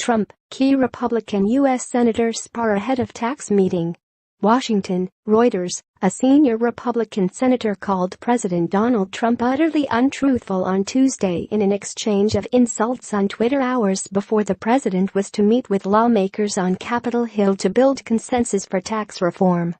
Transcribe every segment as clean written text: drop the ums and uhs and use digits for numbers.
Trump, key Republican U.S. Senator spar ahead of tax meeting. Washington, Reuters. A senior Republican senator called President Donald Trump utterly untruthful on Tuesday in an exchange of insults on Twitter hours before the president was to meet with lawmakers on Capitol Hill to build consensus for tax reform.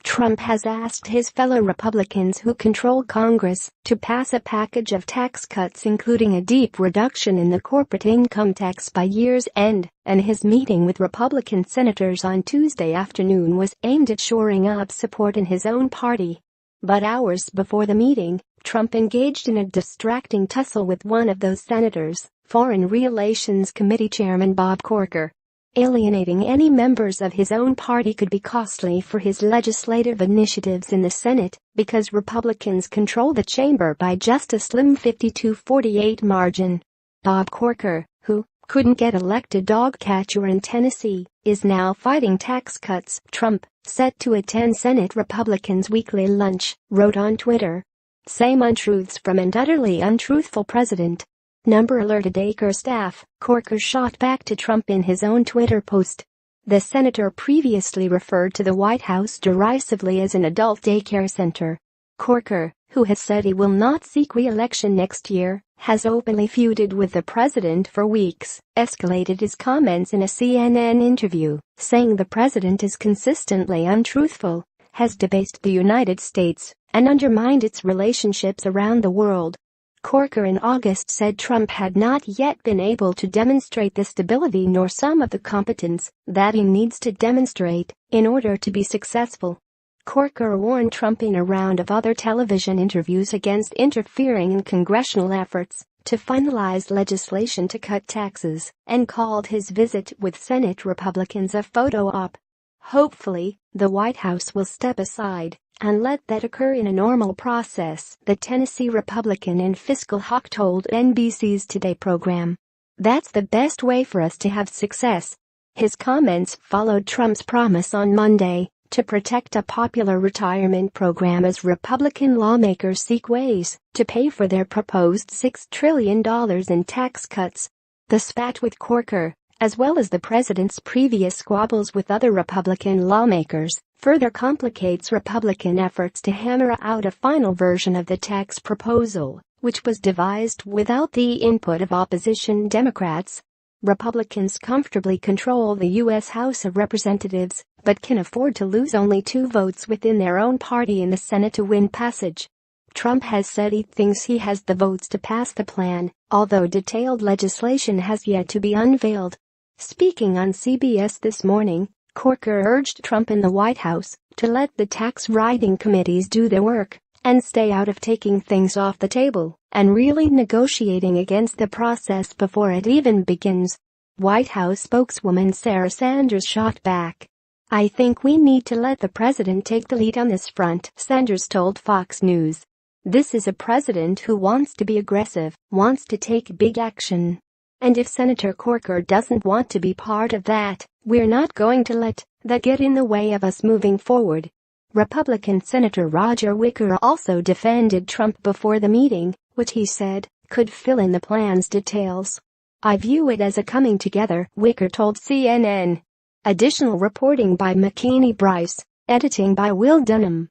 Trump has asked his fellow Republicans who control Congress to pass a package of tax cuts including a deep reduction in the corporate income tax by year's end, and his meeting with Republican senators on Tuesday afternoon was aimed at shoring up support in his own party. But hours before the meeting, Trump engaged in a distracting tussle with one of those senators, Foreign Relations Committee Chairman Bob Corker. Alienating any members of his own party could be costly for his legislative initiatives in the Senate because Republicans control the chamber by just a slim 52-48 margin. Bob Corker, who couldn't get elected dog catcher in Tennessee, is now fighting tax cuts. Trump, set to attend Senate Republicans' weekly lunch, wrote on Twitter. Same untruths from an utterly untruthful president. Number alerted Acre staff, Corker shot back to Trump in his own Twitter post. The senator previously referred to the White House derisively as an adult daycare center. Corker, who has said he will not seek re-election next year, has openly feuded with the president for weeks, escalated his comments in a CNN interview, saying the president is consistently untruthful, has debased the United States, and undermined its relationships around the world. Corker in August said Trump had not yet been able to demonstrate the stability nor some of the competence that he needs to demonstrate in order to be successful. Corker warned Trump in a round of other television interviews against interfering in congressional efforts to finalize legislation to cut taxes and called his visit with Senate Republicans a photo op. Hopefully, the White House will step aside and let that occur in a normal process, the Tennessee Republican and fiscal hawk told NBC's Today program. That's the best way for us to have success. His comments followed Trump's promise on Monday to protect a popular retirement program as Republican lawmakers seek ways to pay for their proposed $6 trillion in tax cuts. The spat with Corker, as well as the president's previous squabbles with other Republican lawmakers, further complicates Republican efforts to hammer out a final version of the tax proposal, which was devised without the input of opposition Democrats. Republicans comfortably control the U.S. House of Representatives, but can afford to lose only 2 votes within their own party in the Senate to win passage. Trump has said he thinks he has the votes to pass the plan, although detailed legislation has yet to be unveiled. Speaking on CBS This Morning, Corker urged Trump and the White House to let the tax writing committees do their work and stay out of taking things off the table and really negotiating against the process before it even begins. White House spokeswoman Sarah Sanders shot back. "I think we need to let the president take the lead on this front," Sanders told Fox News. "This is a president who wants to be aggressive, wants to take big action. And if Senator Corker doesn't want to be part of that, we're not going to let that get in the way of us moving forward." Republican Senator Roger Wicker also defended Trump before the meeting, which he said could fill in the plan's details. "I view it as a coming together," Wicker told CNN. Additional reporting by McKinney Bryce, editing by Will Dunham.